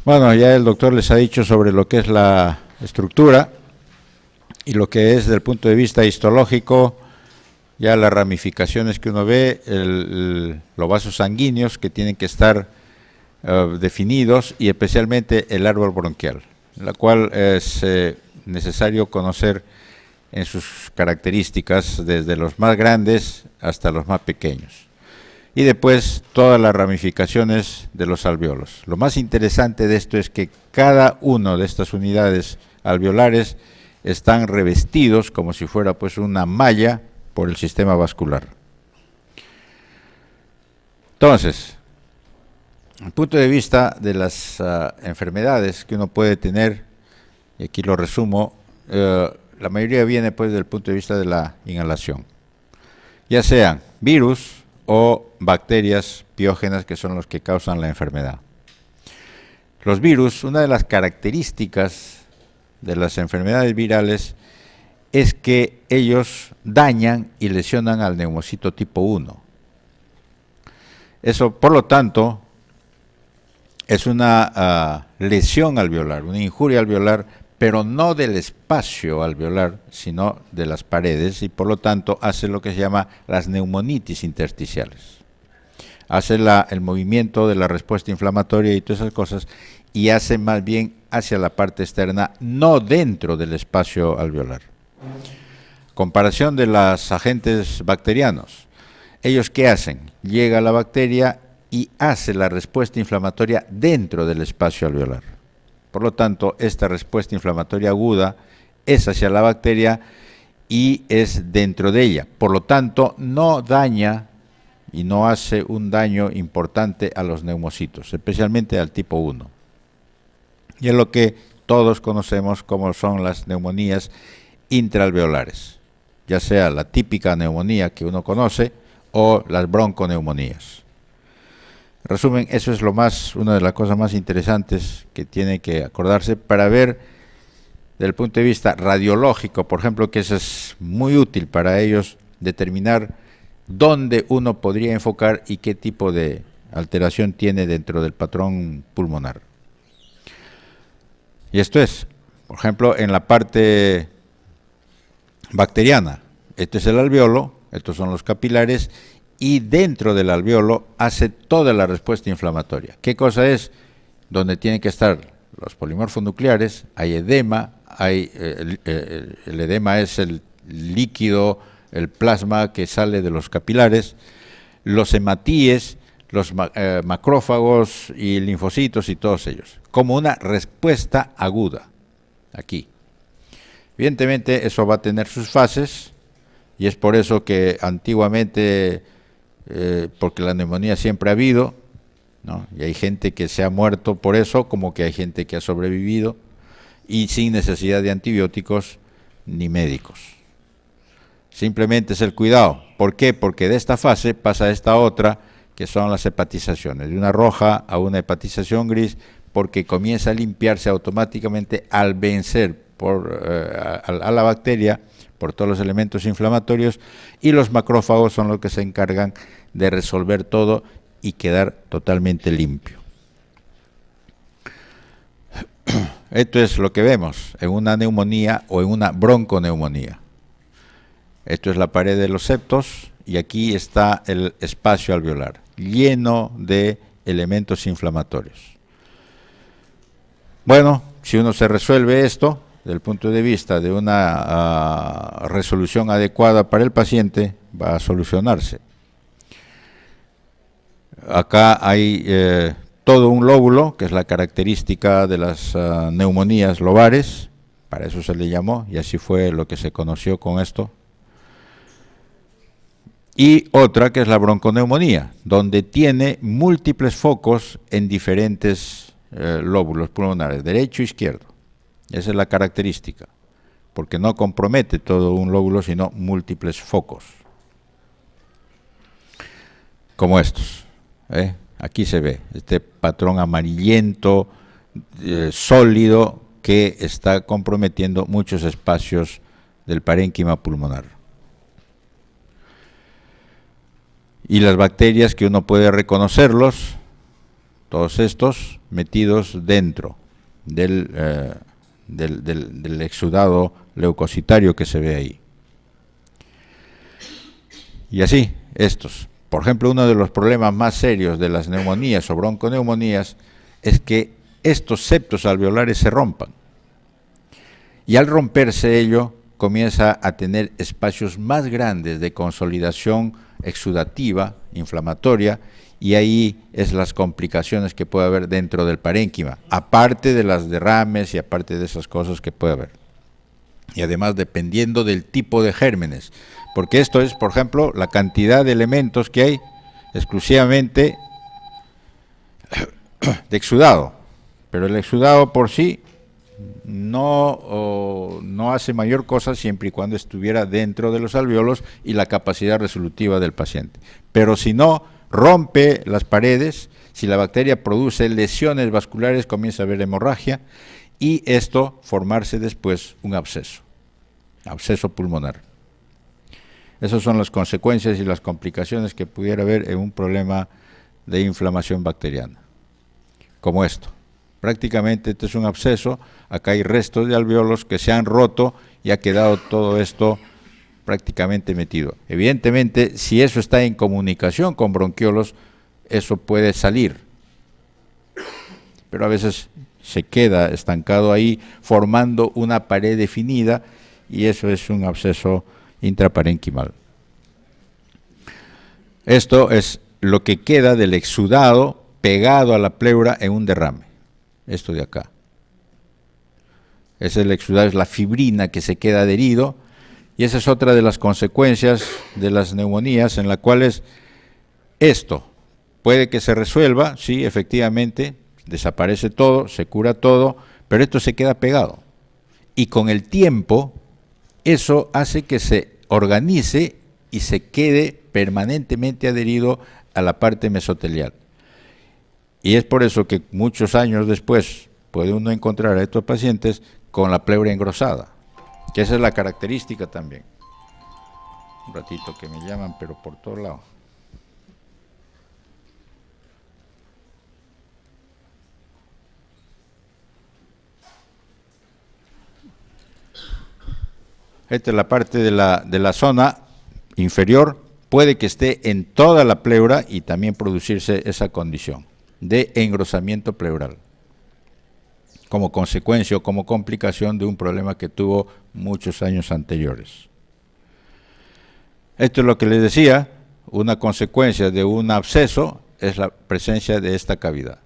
Bueno, ya el doctor les ha dicho sobre lo que es la estructura y lo que es desde el punto de vista histológico, ya las ramificaciones que uno ve, los vasos sanguíneos que tienen que estar definidos y especialmente el árbol bronquial, la cual es necesario conocer en sus características desde los más grandes hasta los más pequeños. Y después todas las ramificaciones de los alvéolos. Lo más interesante de esto es que cada una de estas unidades alveolares están revestidos como si fuera pues una malla por el sistema vascular. Entonces, desde el punto de vista de las enfermedades que uno puede tener, y aquí lo resumo, la mayoría viene pues desde el punto de vista de la inhalación, ya sean virus o bacterias piógenas que son los que causan la enfermedad. Los virus, una de las características de las enfermedades virales es que ellos dañan y lesionan al neumocito tipo 1. Eso, por lo tanto, es una lesión alveolar, una injuria alveolar, pero no del espacio alveolar, sino de las paredes, y por lo tanto hace lo que se llama las neumonitis intersticiales. Hace el movimiento de la respuesta inflamatoria y todas esas cosas, y hace más bien hacia la parte externa, no dentro del espacio alveolar. Comparación de los agentes bacterianos. ¿Ellos qué hacen? Llega la bacteria y hace la respuesta inflamatoria dentro del espacio alveolar. Por lo tanto, esta respuesta inflamatoria aguda es hacia la bacteria y es dentro de ella. Por lo tanto, no daña y no hace un daño importante a los neumocitos, especialmente al tipo 1. Y es lo que todos conocemos como son las neumonías intraalveolares, ya sea la típica neumonía que uno conoce o las bronconeumonías. En resumen, eso es una de las cosas más interesantes que tiene que acordarse para ver desde el punto de vista radiológico, por ejemplo, que eso es muy útil para ellos determinar dónde uno podría enfocar y qué tipo de alteración tiene dentro del patrón pulmonar. Y esto es, por ejemplo, en la parte bacteriana. Este es el alveolo, estos son los capilares, y dentro del alveolo hace toda la respuesta inflamatoria. ¿Qué cosa es? Donde tienen que estar los polimorfos nucleares, hay edema, el edema es el líquido, el plasma que sale de los capilares, los hematíes, los macrófagos y linfocitos y todos ellos, como una respuesta aguda, aquí. Evidentemente eso va a tener sus fases, y es por eso que antiguamente, porque la neumonía siempre ha habido, ¿no? Y hay gente que se ha muerto por eso, como que hay gente que ha sobrevivido, y sin necesidad de antibióticos ni médicos. Simplemente es el cuidado. ¿Por qué? Porque de esta fase pasa a esta otra, que son las hepatizaciones, de una roja a una hepatización gris, porque comienza a limpiarse automáticamente al vencer a la bacteria por todos los elementos inflamatorios, y los macrófagos son los que se encargan de resolver todo y quedar totalmente limpio. Esto es lo que vemos en una neumonía o en una bronconeumonía. Esto es la pared de los septos y aquí está el espacio alveolar, lleno de elementos inflamatorios. Bueno, si uno se resuelve esto, desde el punto de vista de una resolución adecuada para el paciente, va a solucionarse. Acá hay todo un lóbulo, que es la característica de las neumonías lobares, para eso se le llamó, y así fue lo que se conoció con esto. Y otra que es la bronconeumonía, donde tiene múltiples focos en diferentes lóbulos pulmonares, derecho e izquierdo. Esa es la característica, porque no compromete todo un lóbulo, sino múltiples focos, como estos. Aquí se ve este patrón amarillento, sólido, que está comprometiendo muchos espacios del parénquima pulmonar. Y las bacterias que uno puede reconocerlos, todos estos metidos dentro del exudado leucocitario que se ve ahí. Y así, estos. Por ejemplo, uno de los problemas más serios de las neumonías o bronconeumonías es que estos septos alveolares se rompan. Y al romperse ello, comienza a tener espacios más grandes de consolidación exudativa, inflamatoria, y ahí es las complicaciones que puede haber dentro del parénquima, aparte de las derrames y aparte de esas cosas que puede haber. Y además dependiendo del tipo de gérmenes, porque esto es, por ejemplo, la cantidad de elementos que hay exclusivamente de exudado, pero el exudado por sí no hace mayor cosa siempre y cuando estuviera dentro de los alveolos y la capacidad resolutiva del paciente. Pero si no, rompe las paredes, si la bacteria produce lesiones vasculares, comienza a haber hemorragia y esto formarse después un absceso pulmonar. Esas son las consecuencias y las complicaciones que pudiera haber en un problema de inflamación bacteriana, como esto. Prácticamente este es un absceso, acá hay restos de alveolos que se han roto y ha quedado todo esto prácticamente metido. Evidentemente, si eso está en comunicación con bronquiolos, eso puede salir, pero a veces se queda estancado ahí formando una pared definida y eso es un absceso intraparenquimal. Esto es lo que queda del exudado pegado a la pleura en un derrame. Esto de acá. Ese es el exudado, es la fibrina que se queda adherido y esa es otra de las consecuencias de las neumonías en las cuales esto puede que se resuelva, sí, efectivamente, desaparece todo, se cura todo, pero esto se queda pegado. Y con el tiempo, eso hace que se organice y se quede permanentemente adherido a la parte mesotelial. Y es por eso que muchos años después puede uno encontrar a estos pacientes con la pleura engrosada, que esa es la característica también. Un ratito que me llaman, pero por todos lados. Esta es la parte de la zona inferior, puede que esté en toda la pleura y también producirse esa condición de engrosamiento pleural, como consecuencia o como complicación de un problema que tuvo muchos años anteriores. Esto es lo que les decía, una consecuencia de un absceso es la presencia de esta cavidad.